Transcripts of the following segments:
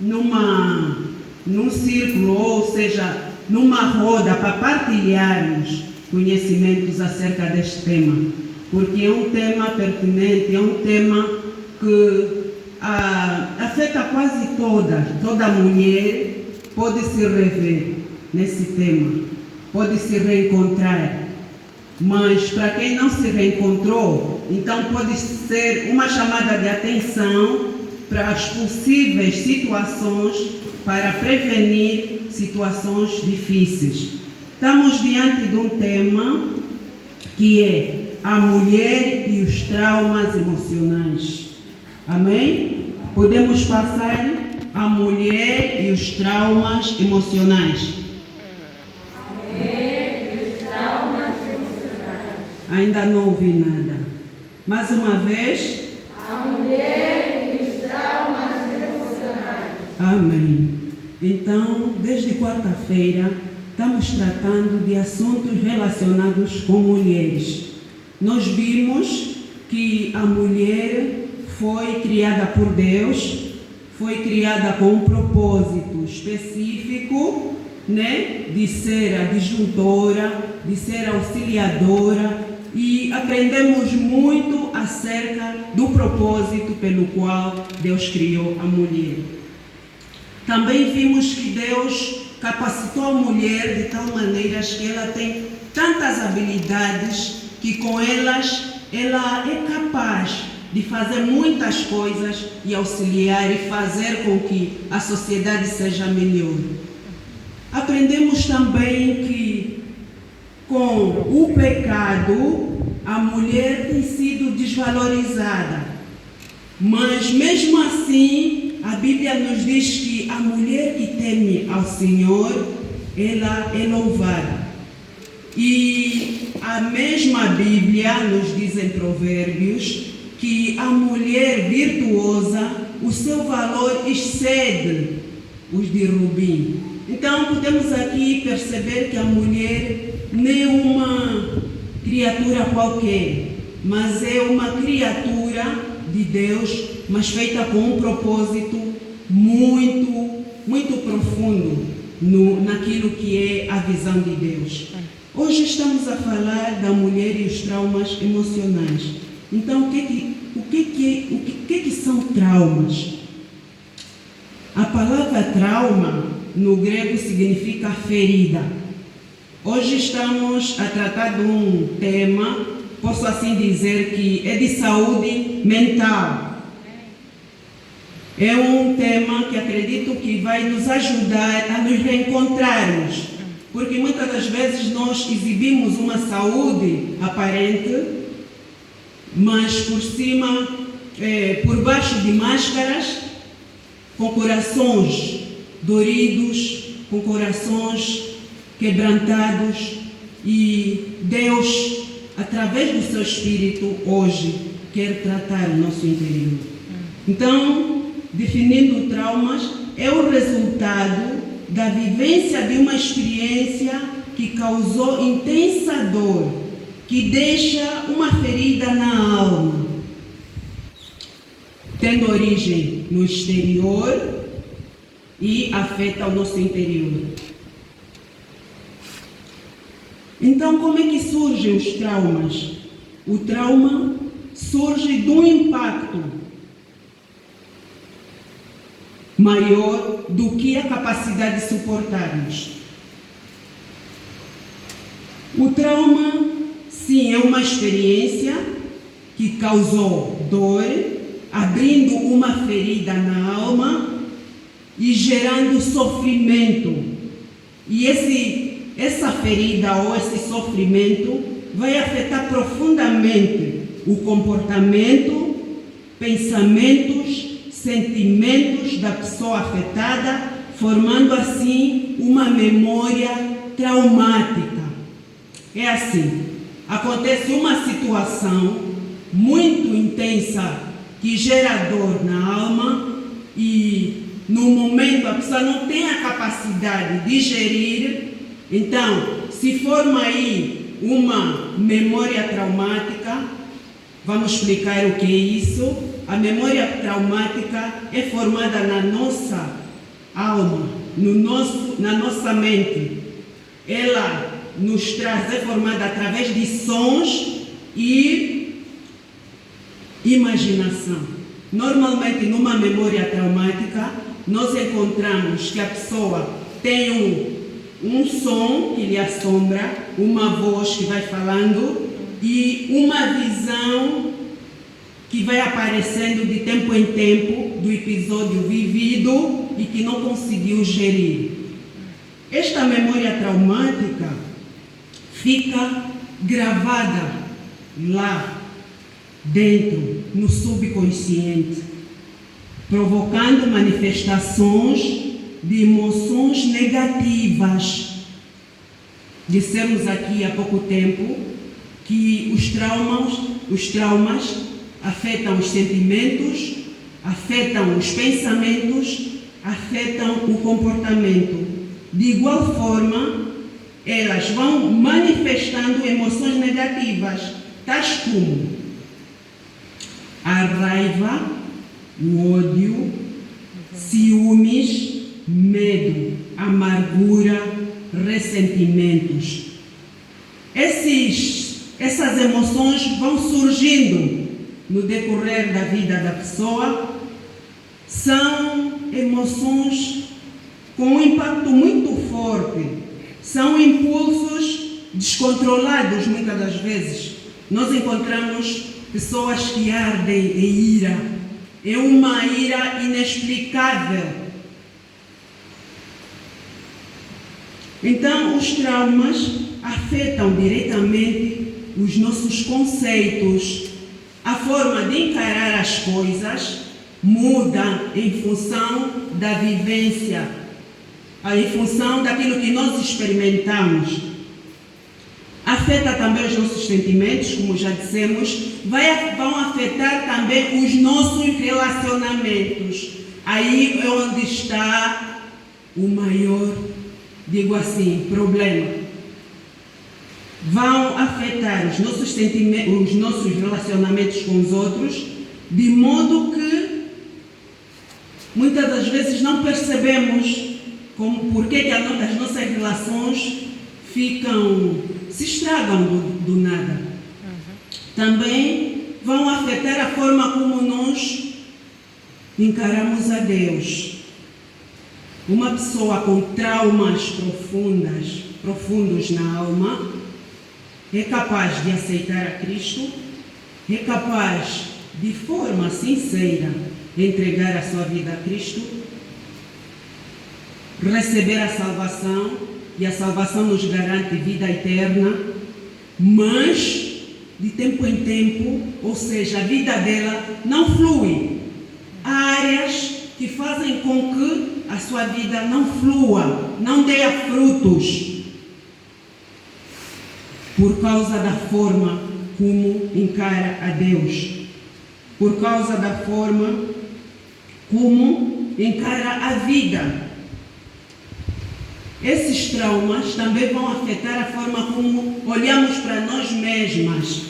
num círculo, ou seja, numa roda, para partilharmos conhecimentos acerca deste tema, porque é um tema pertinente, é um tema que afeta quase toda mulher pode se rever nesse tema, pode se reencontrar, mas para quem não se reencontrou, então pode ser uma chamada de atenção para as possíveis situações, para prevenir situações difíceis. Estamos diante de um tema que é a mulher e os traumas emocionais. Amém? Podemos passar a mulher e os traumas emocionais. A mulher e os traumas emocionais. Ainda não ouvi nada. Mais uma vez. A mulher e os traumas emocionais. Amém. Então, desde quarta-feira, estamos tratando de assuntos relacionados com mulheres. Nós vimos que a mulher foi criada por Deus, foi criada com um propósito específico, de ser adjuntora, de ser auxiliadora, e aprendemos muito acerca do propósito pelo qual Deus criou a mulher. Também vimos que Deus capacitou a mulher de tal maneira que ela tem tantas habilidades que com elas ela é capaz de fazer muitas coisas e auxiliar e fazer com que a sociedade seja melhor. Aprendemos também que com o pecado a mulher tem sido desvalorizada, mas mesmo assim a Bíblia nos diz que a mulher que teme ao Senhor, ela é louvada. E a mesma Bíblia nos diz em Provérbios que a mulher virtuosa, o seu valor excede os de rubim. Então podemos aqui perceber que a mulher não é uma criatura qualquer, mas é uma criatura de Deus, mas feita com um propósito muito, muito profundo naquilo que é a visão de Deus. Hoje estamos a falar da mulher e os traumas emocionais. Então, o que são traumas? A palavra trauma, no grego, significa ferida. Hoje estamos a tratar de um tema, posso assim dizer, que é de saúde mental. É um tema que acredito que vai nos ajudar a nos reencontrarmos, porque muitas das vezes nós exibimos uma saúde aparente, mas por cima, por baixo de máscaras, com corações doridos, com corações quebrantados, e Deus, através do seu Espírito, hoje quer tratar o nosso interior. Então, definindo traumas, é o resultado da vivência de uma experiência que causou intensa dor, que deixa uma ferida na alma, tendo origem no exterior e afeta o nosso interior. Então, como é que surgem os traumas? O trauma surge de um impacto maior do que a capacidade de suportarmos. O trauma, sim, é uma experiência que causou dor, abrindo uma ferida na alma e gerando sofrimento. E essa ferida ou esse sofrimento vai afetar profundamente o comportamento, pensamentos, sentimentos da pessoa afetada, formando assim uma memória traumática. É assim, acontece uma situação muito intensa que gera dor na alma e no momento a pessoa não tem a capacidade de gerir, então se forma aí uma memória traumática. Vamos explicar o que é isso. A memória traumática é formada na nossa alma, na nossa mente, ela nos traz, é formada através de sons e imaginação. Normalmente, numa memória traumática, nós encontramos que a pessoa tem um som que lhe assombra, uma voz que vai falando e uma visão que vai aparecendo de tempo em tempo do episódio vivido e que não conseguiu gerir. Esta memória traumática fica gravada lá dentro, no subconsciente, provocando manifestações de emoções negativas. Dissemos aqui há pouco tempo que os traumas afetam os sentimentos, afetam os pensamentos, afetam o comportamento. De igual forma, elas vão manifestando emoções negativas, tais como a raiva, o ódio, ciúmes, medo, amargura, ressentimentos. Essas emoções vão surgindo no decorrer da vida da pessoa. São emoções com um impacto muito forte. São impulsos descontrolados muitas das vezes. Nós encontramos pessoas que ardem em ira. É uma ira inexplicável. Então, os traumas afetam diretamente os nossos conceitos. A forma de encarar as coisas muda em função da vivência, em função daquilo que nós experimentamos. Afeta também os nossos sentimentos, como já dissemos, vão afetar também os nossos relacionamentos. Aí é onde está o maior, digo assim, problema. Vão afetar os nossos sentimentos, os nossos relacionamentos com os outros, de modo que muitas das vezes não percebemos porque que as nossas relações se estragam do nada. Também vão afetar a forma como nós encaramos a Deus. Uma pessoa com traumas profundos na alma é capaz de aceitar a Cristo, é capaz de forma sincera entregar a sua vida a Cristo, receber a salvação, e a salvação nos garante vida eterna, mas de tempo em tempo, ou seja, a vida dela não flui. Há áreas que fazem com que a sua vida não flua, não dê frutos, por causa da forma como encara a Deus, por causa da forma como encara a vida. Esses traumas também vão afetar a forma como olhamos para nós mesmas.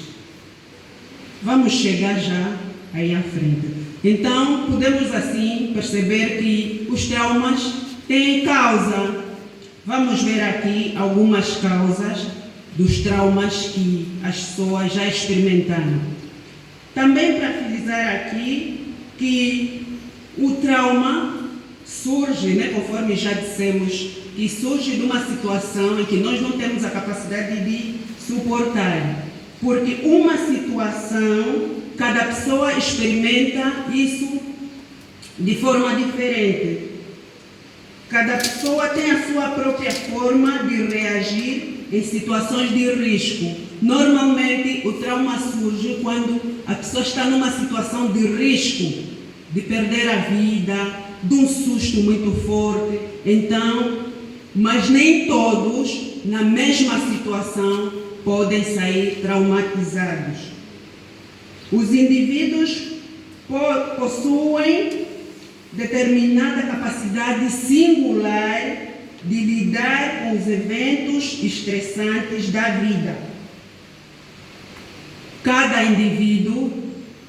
Vamos chegar já aí à frente. Então, podemos assim perceber que os traumas têm causa. Vamos ver aqui algumas causas dos traumas que as pessoas já experimentaram. Também para frisar aqui que o trauma surge, conforme já dissemos, que surge de uma situação em que nós não temos a capacidade de suportar. Porque uma situação, cada pessoa experimenta isso de forma diferente. Cada pessoa tem a sua própria forma de reagir em situações de risco. Normalmente, o trauma surge quando a pessoa está numa situação de risco, de perder a vida, de um susto muito forte. Então, mas nem todos, na mesma situação, podem sair traumatizados. Os indivíduos possuem determinada capacidade singular de lidar com os eventos estressantes da vida. Cada indivíduo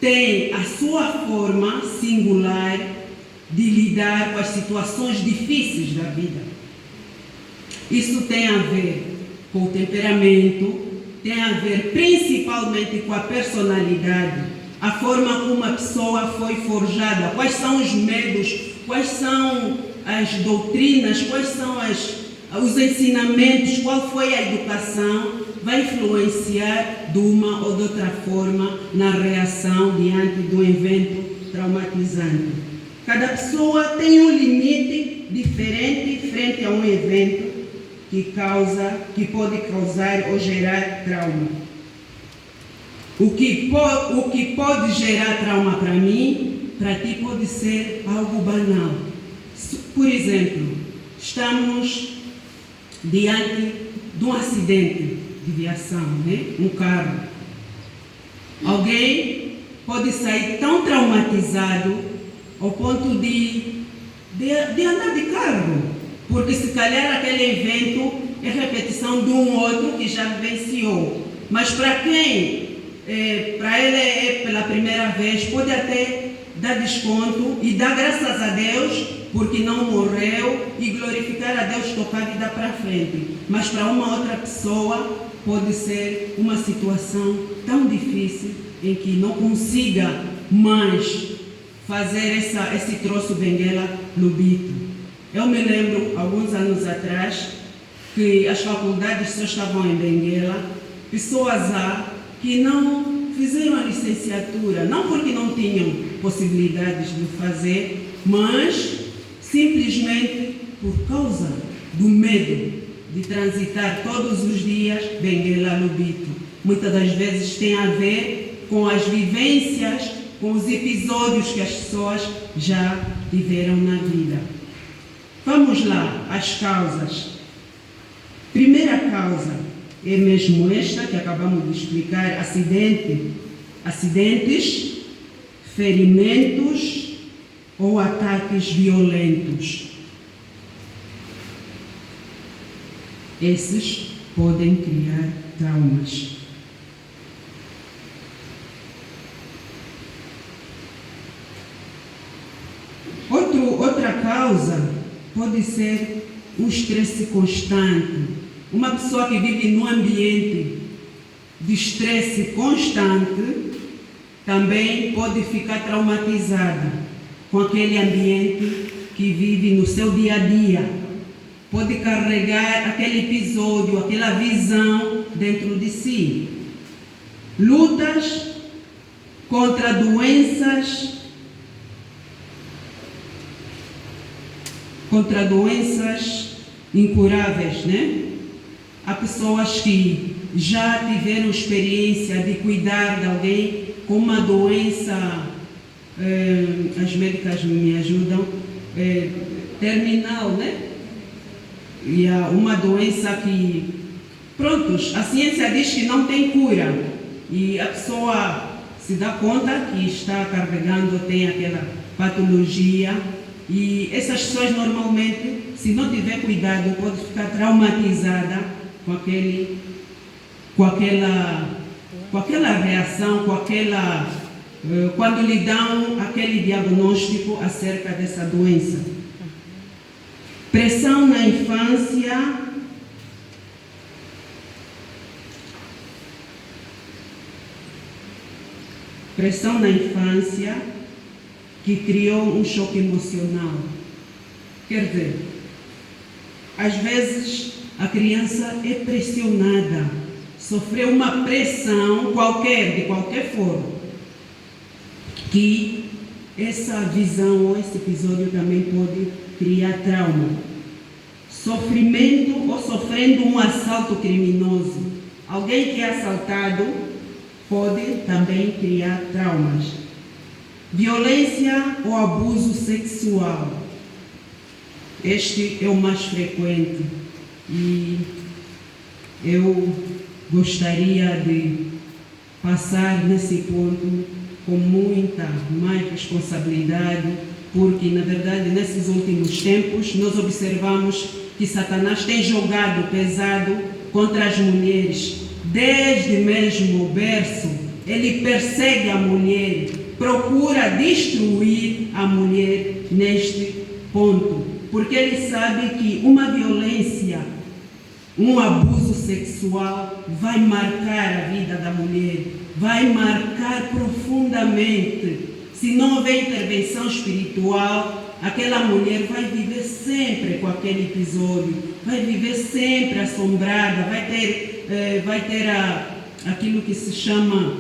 tem a sua forma singular de lidar com as situações difíceis da vida. Isso tem a ver com o temperamento, tem a ver principalmente com a personalidade, a forma como uma pessoa foi forjada, quais são os medos, quais são as doutrinas, quais são os ensinamentos, qual foi a educação, vai influenciar de uma ou de outra forma na reação diante do evento traumatizante. Cada pessoa tem um limite diferente frente a um evento que pode causar ou gerar trauma. O que pode gerar trauma para mim, para ti pode ser algo banal. Por exemplo, estamos diante de um acidente de viação, né? Um carro. Alguém pode sair tão traumatizado ao ponto de andar de carro, porque se calhar aquele evento é repetição de um outro que já vivenciou. Mas para quem, para ele é pela primeira vez, pode até dar desconto e dar graças a Deus porque não morreu e glorificar a Deus, tocar a vida para frente. Mas para uma outra pessoa pode ser uma situação tão difícil em que não consiga mais fazer esse troço benguela no bito. Eu me lembro, alguns anos atrás, que as faculdades só estavam em Benguela, pessoas que não fizeram a licenciatura, não porque não tinham possibilidades de fazer, mas simplesmente por causa do medo de transitar todos os dias Benguela Lubito. Muitas das vezes tem a ver com as vivências, com os episódios que as pessoas já tiveram na vida. Vamos lá, as causas. Primeira causa é mesmo esta que acabamos de explicar: acidentes, ferimentos ou ataques violentos. Esses podem criar traumas. Outra causa pode ser um estresse constante. Uma pessoa que vive num ambiente de estresse constante também pode ficar traumatizada com aquele ambiente que vive no seu dia a dia. Pode carregar aquele episódio, aquela visão dentro de si. Lutas contra doenças incuráveis, né? Há pessoas que já tiveram experiência de cuidar de alguém com uma doença, as médicas me ajudam, terminal, né? E há uma doença que, prontos, a ciência diz que não tem cura e a pessoa se dá conta que está carregando, tem aquela patologia. E essas pessoas normalmente, se não tiver cuidado, pode ficar traumatizada com aquela reação, quando lhe dão aquele diagnóstico acerca dessa doença. Pressão na infância. Pressão na infância que criou um choque emocional. Quer dizer, às vezes a criança é pressionada, sofreu uma pressão qualquer, de qualquer forma, que essa visão ou esse episódio também pode criar trauma. Sofrimento ou sofrendo um assalto criminoso. Alguém que é assaltado pode também criar traumas. Violência ou abuso sexual. Este é o mais frequente e eu gostaria de passar nesse ponto com muita mais responsabilidade, porque na verdade nesses últimos tempos nós observamos que Satanás tem jogado pesado contra as mulheres. Desde mesmo o berço, ele persegue a mulher, procura destruir a mulher neste ponto, porque ele sabe que uma violência, um abuso sexual vai marcar a vida da mulher, vai marcar profundamente. Se não houver intervenção espiritual, aquela mulher vai viver sempre com aquele episódio, vai viver sempre assombrada, vai ter aquilo que se chama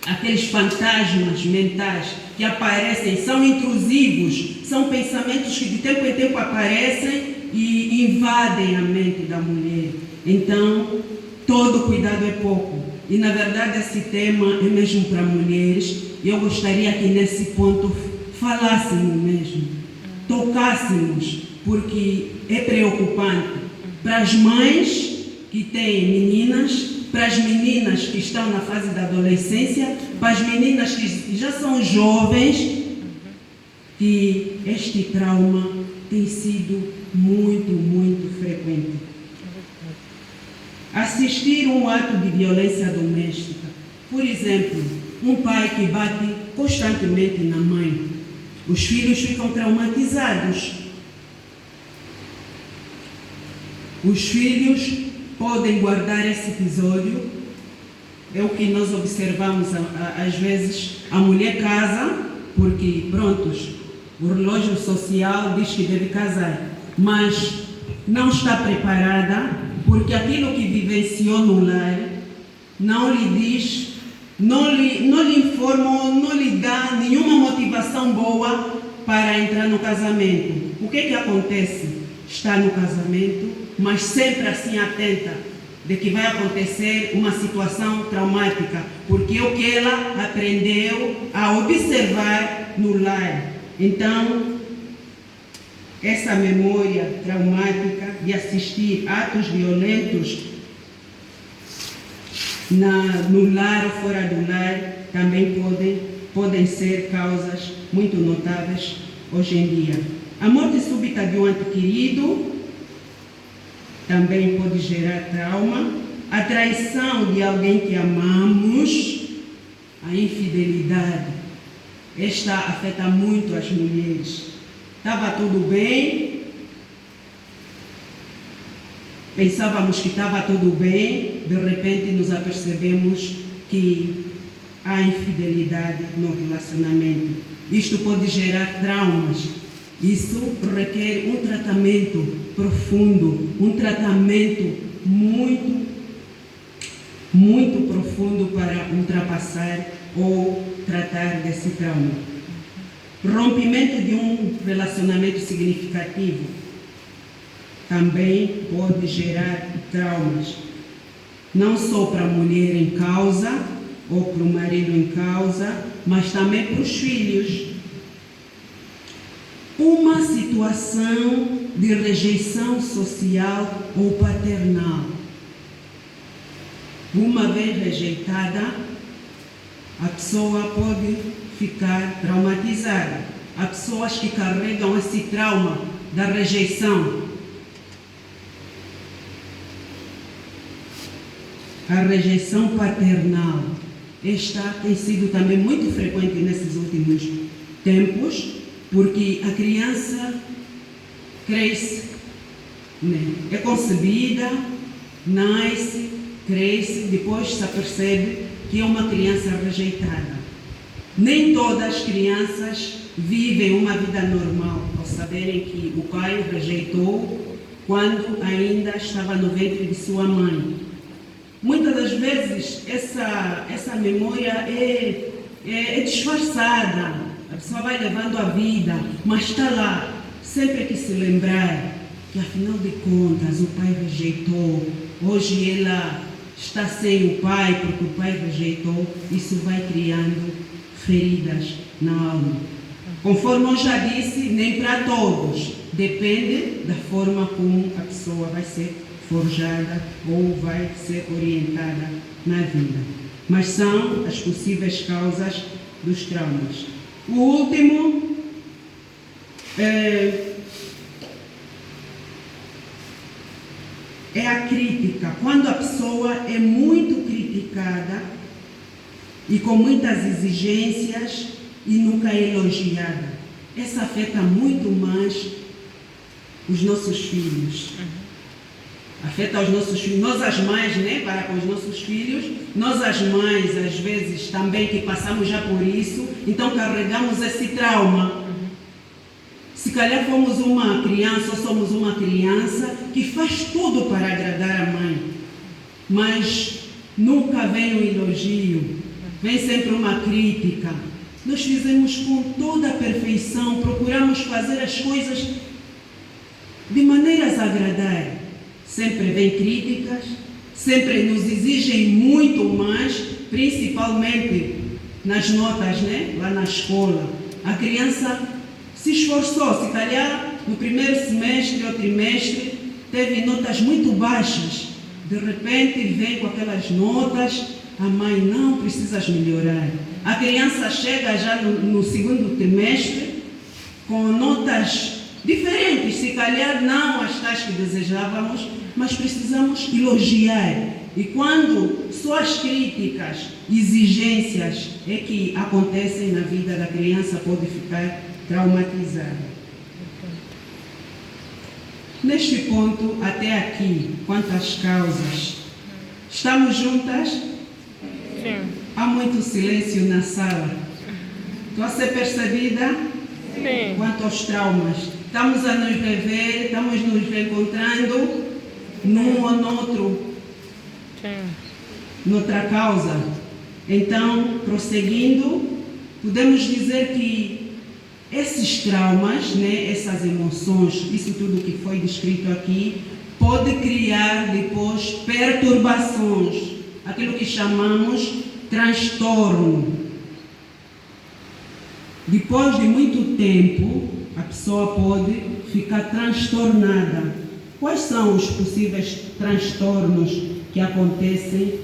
aqueles fantasmas mentais que aparecem, são intrusivos, são pensamentos que de tempo em tempo aparecem e invadem a mente da mulher. Então, todo cuidado é pouco. E na verdade esse tema é mesmo para mulheres. Eu gostaria que nesse ponto falássemos mesmo, tocássemos, porque é preocupante para as mães que têm meninas, para as meninas que estão na fase da adolescência, para as meninas que já são jovens, que este trauma tem sido muito frequente. Assistir um ato de violência doméstica, por exemplo, um pai que bate constantemente na mãe, os filhos ficam traumatizados. Os filhos podem guardar esse episódio. É o que nós observamos às vezes. A mulher casa porque, prontos, o relógio social diz que deve casar, mas não está preparada porque aquilo que vivenciou no lar não lhe diz, não lhe informa, não lhe dá nenhuma motivação boa para entrar no casamento. O que é que acontece? Está no casamento, mas sempre assim atenta de que vai acontecer uma situação traumática, porque é o que ela aprendeu a observar no lar. Então, essa memória traumática de assistir atos violentos no lar ou fora do lar também podem ser causas muito notáveis hoje em dia. A morte súbita de um ente querido também pode gerar trauma. A traição de alguém que amamos, a infidelidade, esta afeta muito as mulheres. Estava tudo bem, pensávamos que estava tudo bem, de repente nos apercebemos que há infidelidade no relacionamento. Isto pode gerar traumas. Isso requer um tratamento profundo, um tratamento muito profundo para ultrapassar ou tratar desse trauma. Rompimento de um relacionamento significativo também pode gerar traumas, não só para a mulher em causa ou para o marido em causa, mas também para os filhos. Uma situação de rejeição social ou paternal. Uma vez rejeitada, a pessoa pode ficar traumatizada. Há pessoas que carregam esse trauma da rejeição. A rejeição paternal. Esta tem sido também muito frequente nesses últimos tempos, porque a criança cresce, né? É concebida, nasce, cresce, depois se apercebe que é uma criança rejeitada. Nem todas as crianças vivem uma vida normal ao saberem que o pai rejeitou quando ainda estava no ventre de sua mãe. Muitas das vezes essa memória é disfarçada. A pessoa vai levando a vida, mas está lá, sempre que se lembrar que afinal de contas o pai rejeitou, hoje ela está sem o pai porque o pai rejeitou, isso vai criando feridas na alma. Conforme eu já disse, nem para todos, depende da forma como a pessoa vai ser forjada ou vai ser orientada na vida. Mas são as possíveis causas dos traumas. O último é a crítica. Quando a pessoa é muito criticada e com muitas exigências e nunca é elogiada. essa afeta muito mais os nossos filhos. Afeta os nossos filhos, nós as mães, né, para com os nossos filhos, nós as mães, às vezes, também que passamos já por isso, então carregamos esse trauma. Se calhar fomos uma criança ou somos uma criança que faz tudo para agradar a mãe, mas nunca vem um elogio, vem sempre uma crítica. Nós fizemos com toda a perfeição, procuramos fazer as coisas de maneiras a agradar. Sempre vem críticas, sempre nos exigem muito mais, principalmente nas notas, né? Lá na escola. A criança se esforçou, se calhar no primeiro semestre ou trimestre teve notas muito baixas. De repente vem com aquelas notas, a mãe, não, precisas melhorar. A criança chega já no segundo trimestre com notas diferentes, se calhar não as tais que desejávamos, mas precisamos elogiar. E quando só as críticas, exigências é que acontecem na vida da criança, pode ficar traumatizada. Neste ponto, até aqui, quanto às causas, estamos juntas? Sim. Há muito silêncio na sala. Estou a ser percebida? Sim. Quanto aos traumas, estamos a nos rever, estamos nos reencontrando num ou noutro, noutra causa. Então, prosseguindo, podemos dizer que esses traumas, né, essas emoções, isso tudo que foi descrito aqui, pode criar depois perturbações, aquilo que chamamos transtorno. Depois de muito tempo, a pessoa pode ficar transtornada. Quais são os possíveis transtornos que acontecem?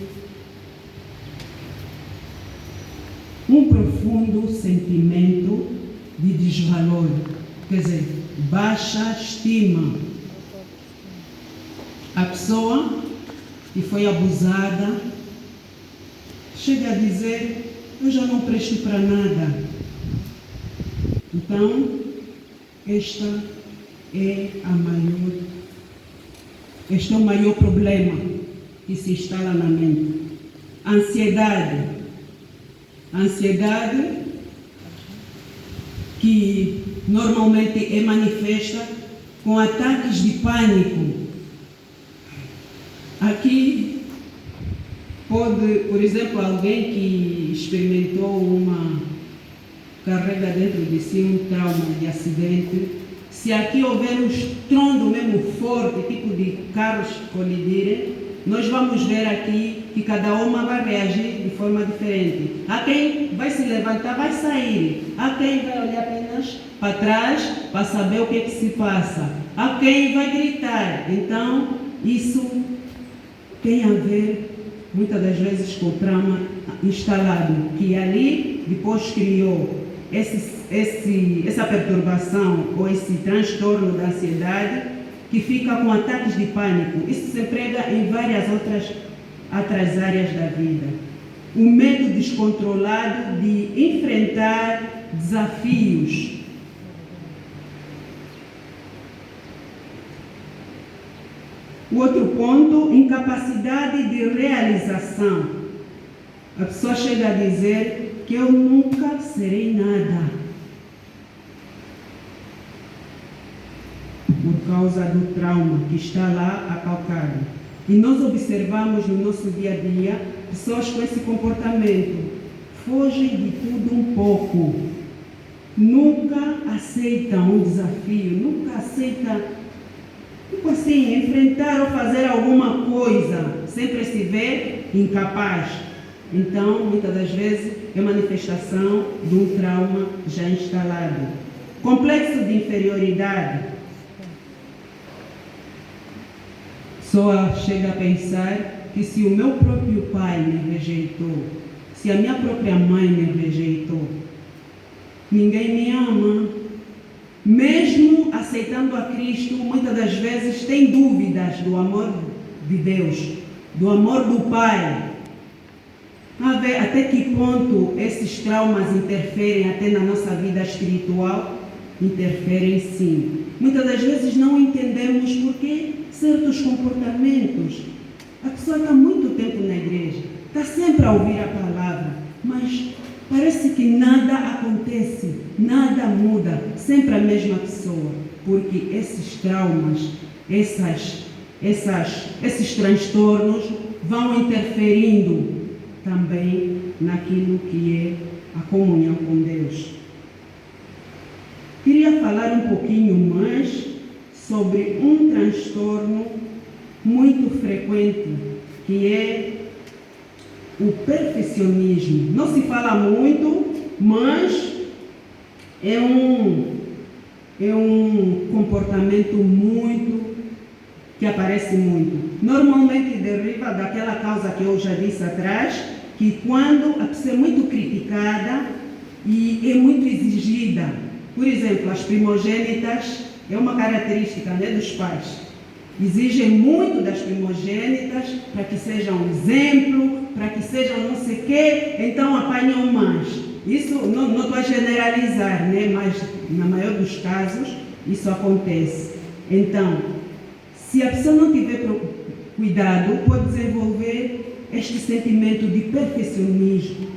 Um profundo sentimento de desvalor, quer dizer, baixa estima. A pessoa que foi abusada chega a dizer, eu já não presto para nada. Então, este é o maior problema que se instala na mente. Ansiedade. Ansiedade que normalmente é manifesta com ataques de pânico. Aqui pode, por exemplo, alguém que experimentou carrega dentro de si um trauma de acidente, se aqui houver um estrondo mesmo forte, tipo de carros colidirem, nós vamos ver aqui que cada uma vai reagir de forma diferente. Há quem vai se levantar, vai sair. Há quem vai olhar apenas para trás para saber o que é que se passa. Há quem vai gritar. Então, isso tem a ver, muitas das vezes, com o trauma instalado, que ali depois criou essa perturbação ou esse transtorno da ansiedade que fica com ataques de pânico. Isso se emprega em várias outras áreas da vida. O medo descontrolado de enfrentar desafios. O outro ponto, incapacidade de realização. A pessoa chega a dizer que eu nunca serei nada, por causa do trauma que está lá acalcado. E nós observamos no nosso dia a dia pessoas com esse comportamento. Fogem de tudo um pouco. Nunca aceitam um desafio, nunca aceitam, tipo assim, enfrentar ou fazer alguma coisa. Sempre se vê incapaz. Então, muitas das vezes, é manifestação de um trauma já instalado. Complexo de inferioridade. Só chega a pensar que se o meu próprio pai me rejeitou, se a minha própria mãe me rejeitou, ninguém me ama. Mesmo aceitando a Cristo, muitas das vezes tem dúvidas do amor de Deus, do amor do Pai. A ver até que ponto esses traumas interferem até na nossa vida espiritual. interferem sim. Muitas das vezes não entendemos por que certos comportamentos. A pessoa está muito tempo na igreja, está sempre a ouvir a palavra, mas parece que nada acontece, nada muda, sempre a mesma pessoa, porque esses traumas, esses transtornos vão interferindo também naquilo que é a comunhão com Deus. Queria falar um pouquinho mais sobre um transtorno muito frequente, que é o perfeccionismo. Não se fala muito, mas é um comportamento que aparece muito. Normalmente deriva daquela causa que eu já disse atrás, que quando a pessoa é muito criticada e é muito exigida. Por exemplo, as primogênitas é uma característica, né, dos pais. Exigem muito das primogênitas para que sejam um exemplo, para que sejam não sei o quê, então apanham mais. Isso não estou a generalizar, né? Mas na maior dos casos isso acontece. Então, se a pessoa não tiver cuidado, pode desenvolver este sentimento de perfeccionismo.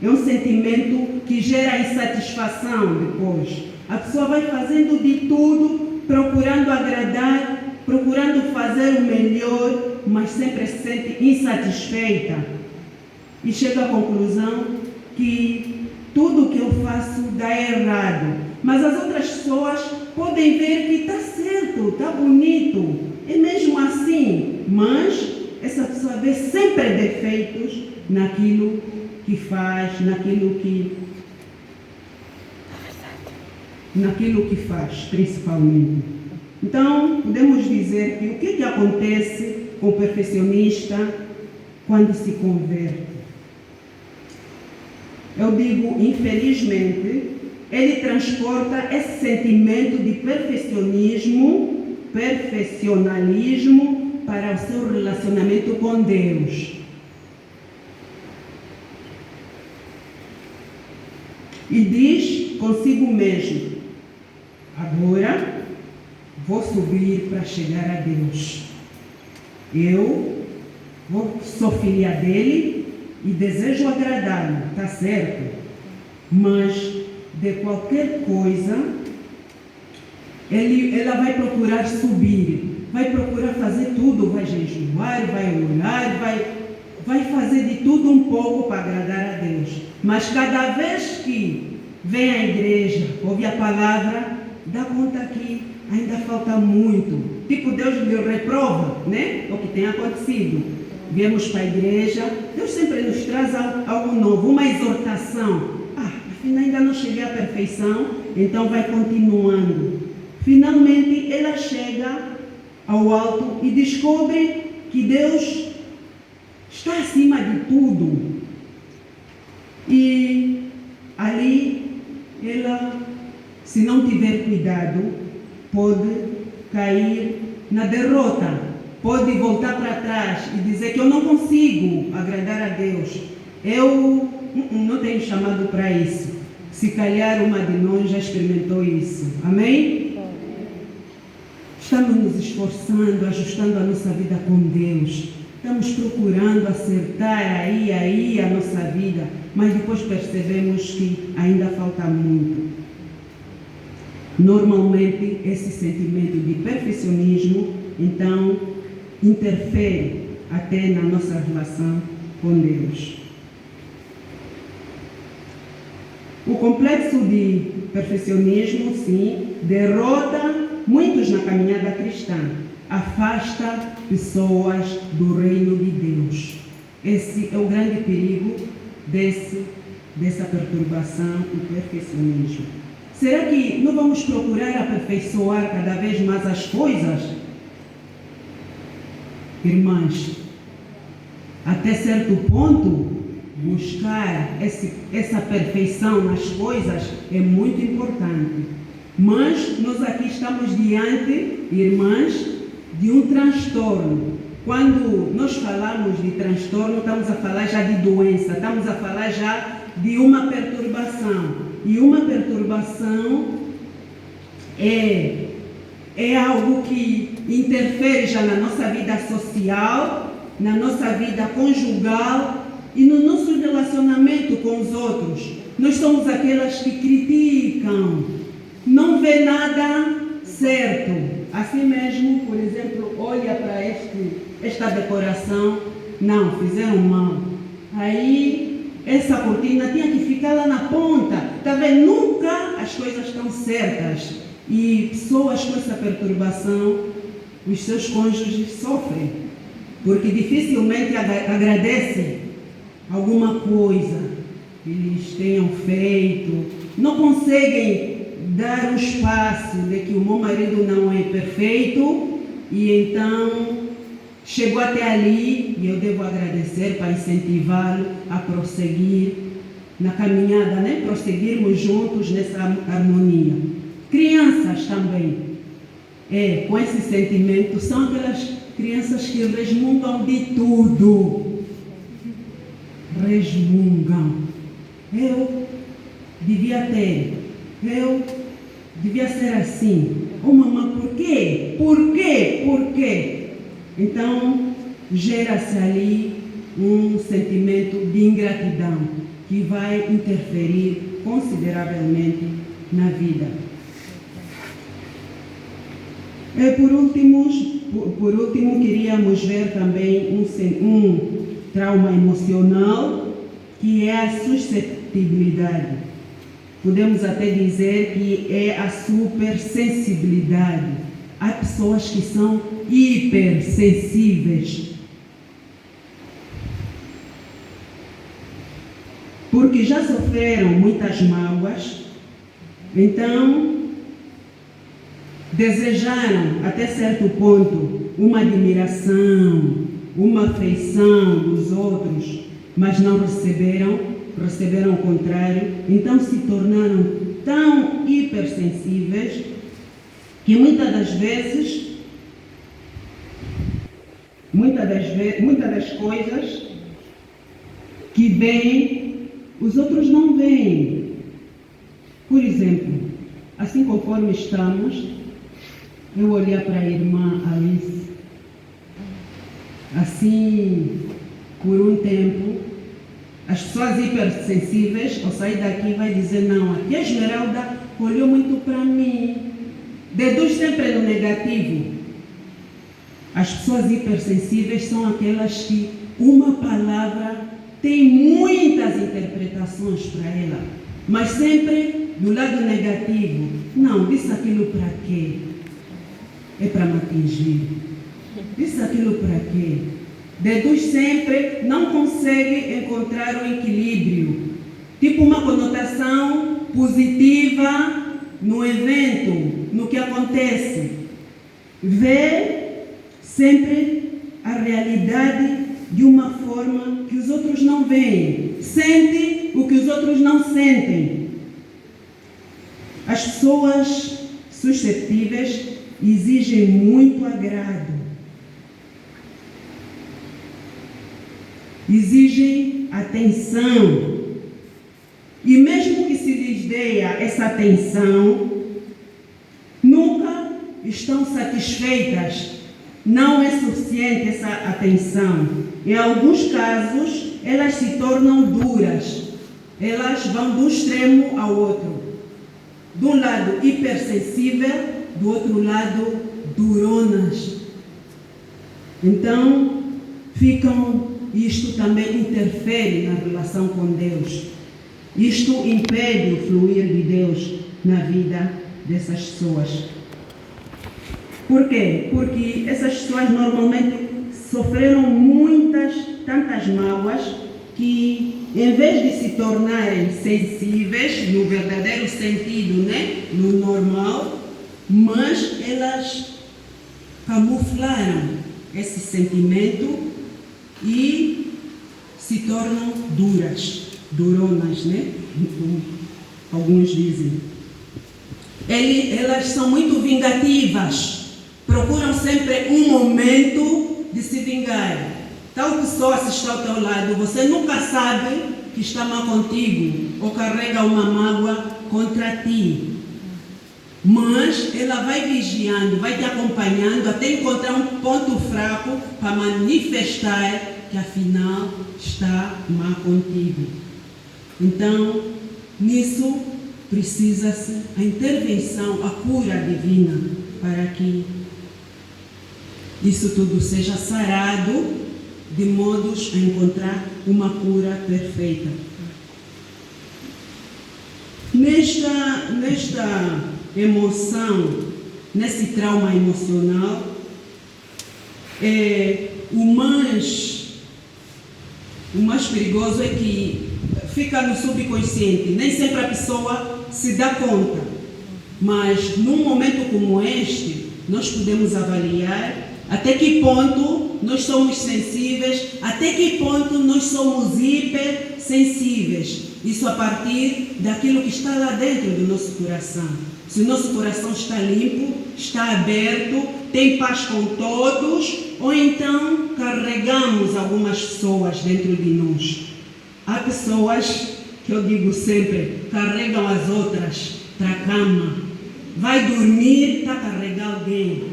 É um sentimento que gera insatisfação depois. A pessoa vai fazendo de tudo, procurando agradar, procurando fazer o melhor, mas sempre se sente insatisfeita. E chega à conclusão que tudo o que eu faço dá errado. Mas as outras pessoas podem ver que está certo, está bonito, é mesmo assim. Mas essa pessoa vê sempre defeitos naquilo que faz, naquilo que faz, principalmente. Então, podemos dizer que o que acontece com o perfeccionista quando se converte? Eu digo, infelizmente, ele transporta esse sentimento de perfeccionalismo para o seu relacionamento com Deus. E diz consigo mesmo: agora vou subir para chegar a Deus. Eu sou filha dele e desejo agradá-lo, está certo? Mas de qualquer coisa, ela vai procurar subir, vai procurar fazer tudo, vai jejuar, vai orar, vai fazer de tudo um pouco para agradar a Deus. Mas cada vez que vem à igreja, ouve a palavra, dá conta que ainda falta muito. Tipo, Deus lhe reprova, né? O que tem acontecido. Viemos para a igreja, Deus sempre nos traz algo novo, uma exortação. Afinal ainda não cheguei à perfeição, então vai continuando. Finalmente ela chega ao alto e descobre que Deus está acima de tudo. E ali ela, se não tiver cuidado, pode cair na derrota, pode voltar para trás e dizer que eu não consigo agradar a Deus, eu não tenho chamado para isso. Se calhar uma de nós já experimentou isso. Amém? Estamos nos esforçando, ajustando a nossa vida com Deus. Estamos procurando acertar aí a nossa vida, mas depois percebemos que ainda falta muito. Normalmente, esse sentimento de perfeccionismo, então, interfere até na nossa relação com Deus. O complexo de perfeccionismo, sim, derrota muitos na caminhada cristã, afasta pessoas do reino de Deus. Esse é o grande perigo dessa perturbação, o perfeccionismo. Será que não vamos procurar aperfeiçoar cada vez mais as coisas? Irmãs, até certo ponto, buscar essa perfeição nas coisas é muito importante. Mas nós aqui estamos diante, irmãs, de um transtorno. Quando nós falamos de transtorno, estamos a falar já de doença, estamos a falar já de uma perturbação. E uma perturbação é algo que interfere já na nossa vida social, na nossa vida conjugal e no nosso relacionamento com os outros. Nós somos aquelas que criticam, não vê nada certo. Assim mesmo, por exemplo, olha para esta decoração, não, fizeram mal. Aí, essa cortina tinha que ficar lá na ponta. Está vendo? Nunca as coisas estão certas. E pessoas com essa perturbação, os seus cônjuges sofrem, porque dificilmente agradecem alguma coisa que eles tenham feito, não conseguem dar o espaço de que o meu marido não é perfeito e então chegou até ali e eu devo agradecer para incentivá-lo a prosseguir na caminhada, né? Prosseguirmos juntos nessa harmonia. Crianças também, com esse sentimento, são aquelas crianças que resmungam de tudo. Resmungam. Eu devia ter, eu devia ser assim. Oh, mamãe, por quê? Por quê? Por quê? Então, gera-se ali um sentimento de ingratidão que vai interferir consideravelmente na vida. Por último, queríamos ver também um trauma emocional, que é a suscetibilidade. Podemos até dizer que é a supersensibilidade. Há pessoas que são hipersensíveis, porque já sofreram muitas mágoas, então desejaram até certo ponto uma admiração, uma afeição dos outros, mas não receberam o contrário, então se tornaram tão hipersensíveis que muitas das coisas que veem, os outros não veem. Por exemplo, assim conforme estamos, eu olhar para a irmã Alice, assim, por um tempo, as pessoas hipersensíveis, ao sair daqui, vai dizer, não, aqui a Esmeralda olhou muito para mim. Deduz sempre no negativo. As pessoas hipersensíveis são aquelas que uma palavra tem muitas interpretações para ela, mas sempre do lado negativo. Não, disse aquilo para quê? É para me atingir. Disse aquilo para quê? Deduz sempre, não consegue encontrar o equilíbrio. Tipo uma conotação positiva no evento, no que acontece. Vê sempre a realidade de uma forma que os outros não veem. Sente o que os outros não sentem. As pessoas suscetíveis exigem muito agrado. Exigem atenção. E mesmo que se lhes dê essa atenção, nunca estão satisfeitas. Não é suficiente essa atenção. Em alguns casos, elas se tornam duras. Elas vão de um extremo ao outro. De um lado hipersensível, do outro lado duronas. Então, isto também interfere na relação com Deus. Isto impede o fluir de Deus na vida dessas pessoas. Por quê? Porque essas pessoas normalmente sofreram tantas mágoas, que em vez de se tornarem sensíveis, no verdadeiro sentido, né? No normal, mas elas camuflaram esse sentimento e se tornam duronas, né? Alguns dizem. Elas são muito vingativas, procuram sempre um momento de se vingar. Tal pessoa, se está ao teu lado, você nunca sabe que está mal contigo ou carrega uma mágoa contra ti. Mas ela vai vigiando, vai te acompanhando até encontrar um ponto fraco para manifestar que afinal está má contigo. Então, nisso precisa-se a intervenção, a cura divina, para que isso tudo seja sarado, de modos a encontrar uma cura perfeita. Nesta emoção, nesse trauma emocional, o mais perigoso é que fica no subconsciente. Nem sempre a pessoa se dá conta. Mas num momento como este, nós podemos avaliar até que ponto nós somos sensíveis, até que ponto nós somos hipersensíveis. Isso a partir daquilo que está lá dentro do nosso coração. Se o nosso coração está limpo, está aberto, tem paz com todos, ou então carregamos algumas pessoas dentro de nós. Há pessoas que eu digo sempre, carregam as outras para a cama. Vai dormir, está a carregar alguém.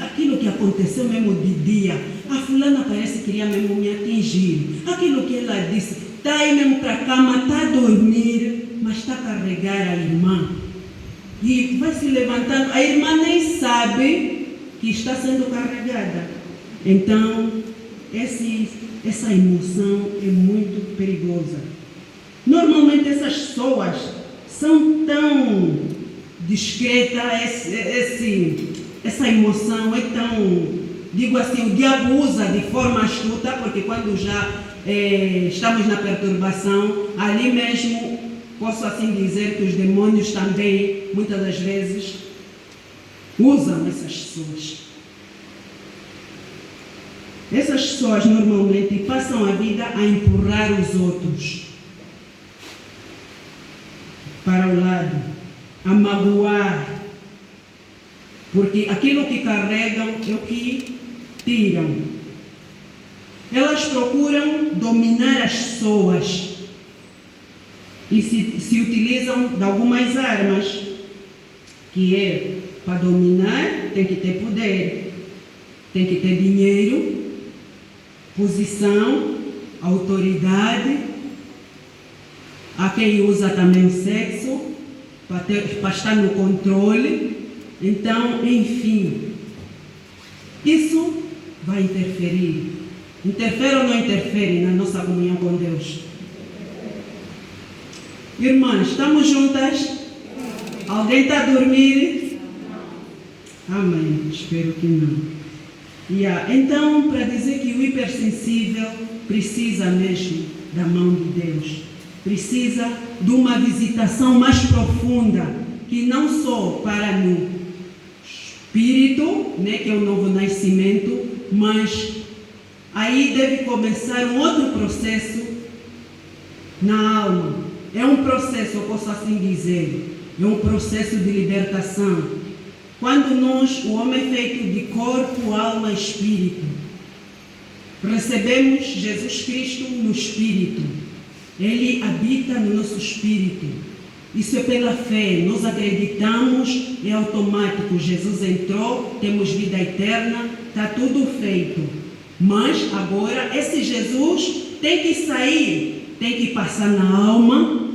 Aquilo que aconteceu mesmo de dia, a fulana parece que queria mesmo me atingir. Aquilo que ela disse, está aí mesmo para a cama, está a dormir, mas está a carregar a irmã. E vai se levantando, a irmã nem sabe que está sendo carregada. Então, essa emoção é muito perigosa. Normalmente essas pessoas são tão discretas, essa emoção é tão, digo assim, o diabo usa de forma astuta, porque quando já estamos na perturbação, ali mesmo posso assim dizer que os demônios também, muitas das vezes, usam essas pessoas. Essas pessoas normalmente passam a vida a empurrar os outros para o lado, a magoar, porque aquilo que carregam é o que tiram. Elas procuram dominar as pessoas e se utilizam de algumas armas, que é para dominar, tem que ter poder, tem que ter dinheiro, posição, autoridade. Há quem usa também o sexo para estar no controle. Então, enfim, isso vai interferir. Interfere ou não interfere na nossa comunhão com Deus? Irmãs, estamos juntas? Alguém está a dormir? Amém. Espero que não. Então, para dizer que o hipersensível precisa mesmo da mão de Deus, precisa de uma visitação mais profunda, que não só para no espírito, né, que é o novo nascimento, mas aí deve começar um outro processo na alma. É um processo, eu posso assim dizer, é um processo de libertação. Quando nós, o homem é feito de corpo, alma e espírito, recebemos Jesus Cristo no espírito. Ele habita no nosso espírito. Isso é pela fé. Nós acreditamos, é automático. Jesus entrou, temos vida eterna, está tudo feito. Mas agora esse Jesus tem que sair, tem que passar na alma,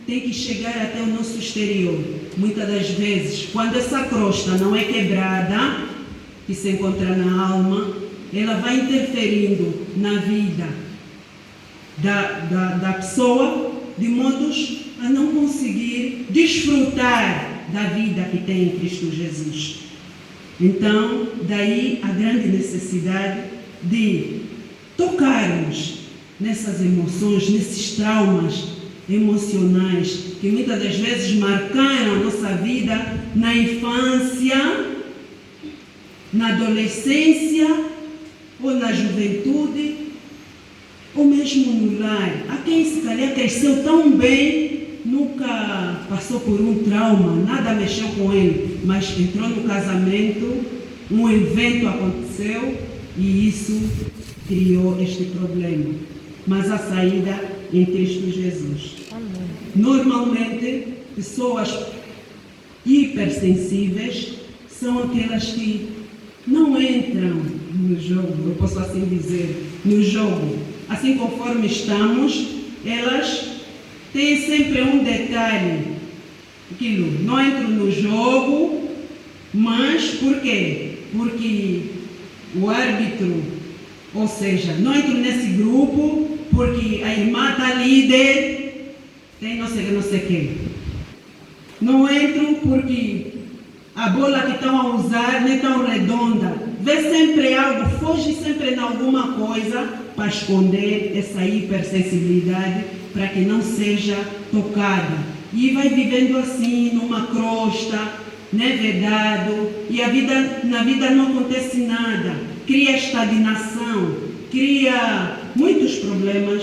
tem que chegar até o nosso exterior. Muitas das vezes, quando essa crosta não é quebrada, que se encontra na alma, ela vai interferindo na vida da pessoa, de modos a não conseguir desfrutar da vida que tem em Cristo Jesus. Então, daí a grande necessidade de tocarmos nessas emoções, nesses traumas emocionais que muitas das vezes marcaram a nossa vida na infância, na adolescência ou na juventude, ou mesmo no lar. Há quem se calhar cresceu tão bem, nunca passou por um trauma, nada mexeu com ele, mas entrou no casamento, um evento aconteceu e isso criou este problema. Mas a saída em Cristo Jesus. Normalmente pessoas hipersensíveis são aquelas que não entram no jogo, eu posso assim dizer, no jogo. Assim conforme estamos, elas têm sempre um detalhe. Aquilo, não entro no jogo, mas por quê? Porque o árbitro, ou seja, não entro nesse grupo porque a irmã está líder, tem não sei quem. Não entro porque a bola que estão a usar não é tão redonda. Vê sempre algo, foge sempre em alguma coisa para esconder essa hipersensibilidade para que não seja tocada. E vai vivendo assim, numa crosta, vedado, e na vida não acontece nada. Cria estagnação, cria muitos problemas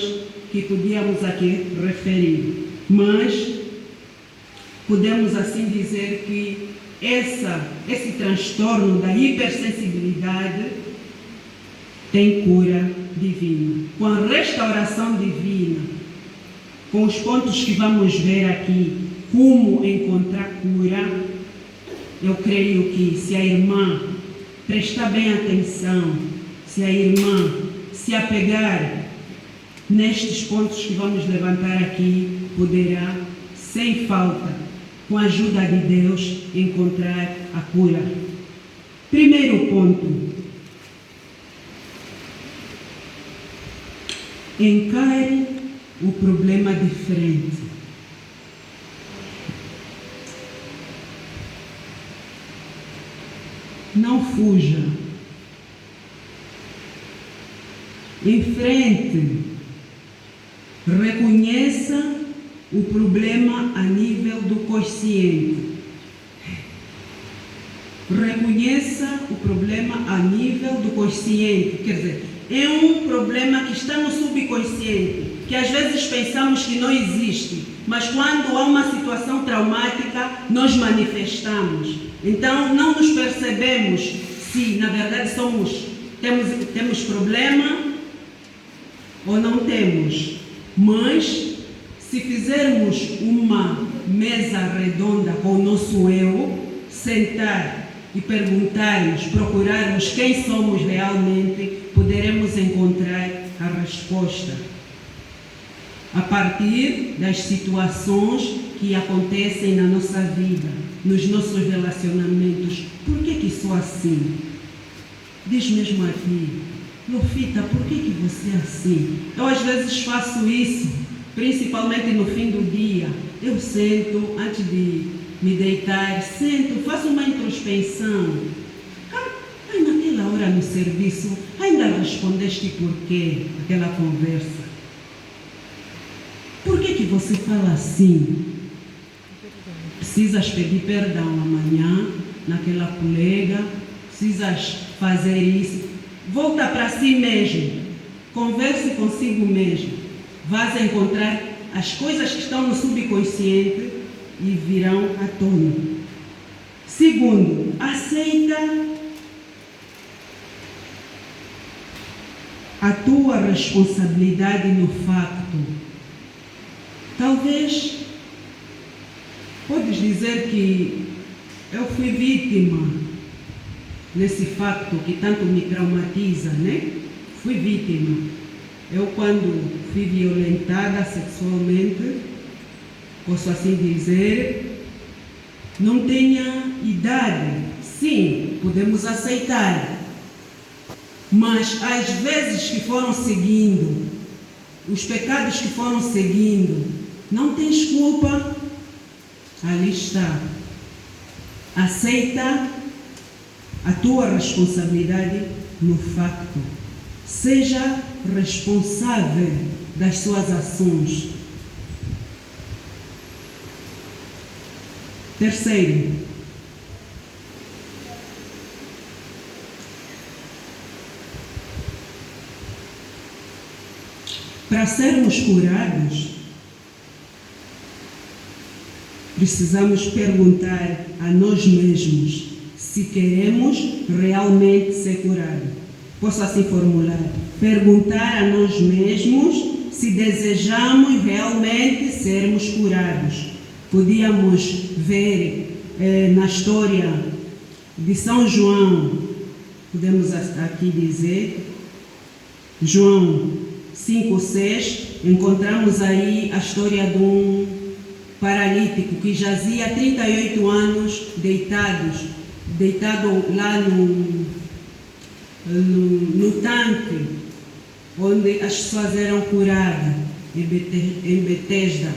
que podíamos aqui referir. Mas podemos assim dizer que esse transtorno da hipersensibilidade tem cura divina. Com a restauração divina, com os pontos que vamos ver aqui, como encontrar cura, eu creio que se a irmã prestar bem atenção, se a irmã se apegar nestes pontos que vamos levantar aqui, poderá, sem falta, com a ajuda de Deus, encontrar a cura. Primeiro ponto. Encare o problema de frente. Não fuja. Enfrente. Reconheça o problema a nível do consciente. Reconheça o problema a nível do consciente. Quer dizer, é um problema que está no subconsciente, que às vezes pensamos que não existe, mas quando há uma situação traumática, nós manifestamos. Então, não nos percebemos se, na verdade, temos problema ou não temos. Mas, se fizermos uma mesa redonda com o nosso eu, sentar e perguntarmos, procurarmos quem somos realmente, poderemos encontrar a resposta. A partir das situações que acontecem na nossa vida, nos nossos relacionamentos. Por que sou assim? Diz mesmo aqui, Lofita, por que você é assim? Eu às vezes faço isso, principalmente no fim do dia. Eu sento, antes de me deitar, faço uma introspecção. Naquela hora no serviço, ainda respondeste por quê? Aquela conversa. Por que você fala assim? Precisas pedir perdão amanhã, naquela colega, precisas fazer isso. Volta para si mesmo, converse consigo mesmo. Vais encontrar as coisas que estão no subconsciente e virão à tona. Segundo, aceita a tua responsabilidade no facto. Talvez podes dizer que eu fui vítima nesse facto que tanto me traumatiza, né? Fui vítima. Eu, quando fui violentada sexualmente, posso assim dizer, não tinha idade. Sim, podemos aceitar. Mas as vezes que foram seguindo, os pecados que foram seguindo, não tens culpa. Ali está. Aceita a tua responsabilidade no facto. Seja responsável das suas ações. Terceiro, para sermos curados, precisamos perguntar a nós mesmos se queremos realmente ser curados. Posso assim formular? Perguntar a nós mesmos se desejamos realmente sermos curados. podíamos ver na história de São João, podemos aqui dizer, João 5:6, encontramos aí a história de um paralítico que jazia há 38 anos deitado lá no tanque, onde as pessoas eram curadas, em Betesda.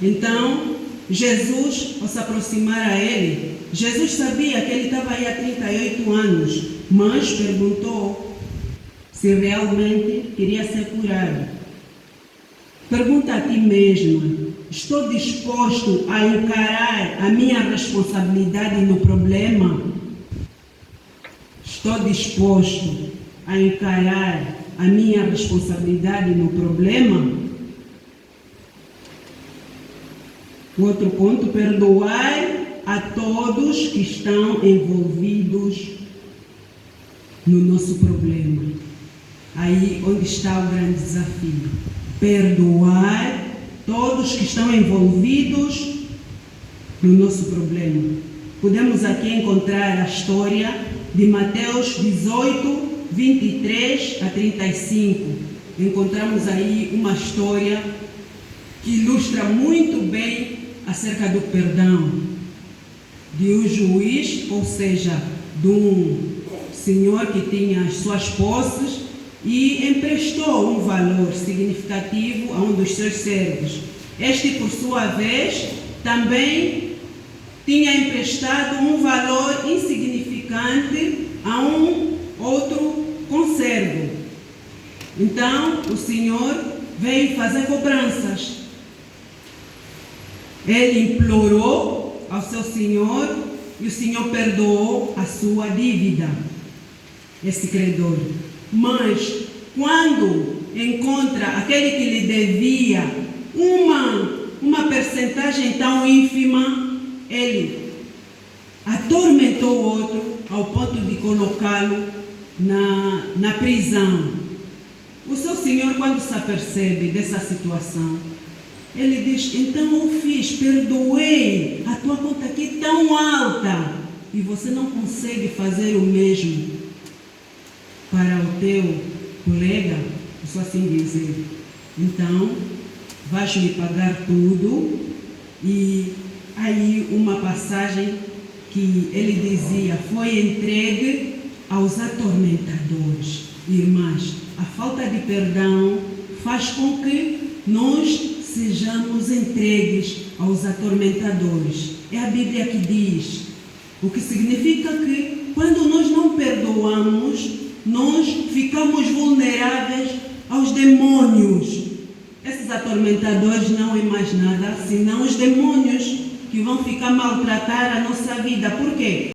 Então, Jesus, ao se aproximar a ele, Jesus sabia que ele estava aí há 38 anos, mas perguntou se realmente queria ser curado. Pergunta a ti mesmo: estou disposto a encarar a minha responsabilidade no problema? Estou disposto a encarar a minha responsabilidade no problema? O outro ponto: perdoar a todos que estão envolvidos no nosso problema. Aí onde está o grande desafio. Perdoar todos que estão envolvidos no nosso problema. Podemos aqui encontrar a história de Mateus 18, 23 a 35. Encontramos aí uma história que ilustra muito bem acerca do perdão de um juiz, ou seja, de um senhor que tinha as suas posses e emprestou um valor significativo a um dos seus servos. Este, por sua vez, também tinha emprestado um valor insignificante a um outro conservo. Então, o senhor veio fazer cobranças. Ele implorou ao seu senhor e o senhor perdoou a sua dívida, esse credor. Mas, quando encontra aquele que lhe devia uma percentagem tão ínfima, ele atormentou o outro ao ponto de colocá-lo na prisão. O seu senhor, quando se apercebe dessa situação, ele diz: então eu fiz, perdoei, a tua conta aqui é tão alta e você não consegue fazer o mesmo para o teu colega, só assim dizer. Então, vais me pagar tudo. E aí uma passagem que ele dizia: foi entregue aos atormentadores. Irmãs, a falta de perdão faz com que nós sejamos entregues aos atormentadores. É a Bíblia que diz. O que significa que quando nós não perdoamos, nós ficamos vulneráveis aos demônios. Esses atormentadores não é mais nada senão os demônios que vão ficar maltratar a nossa vida. Por quê?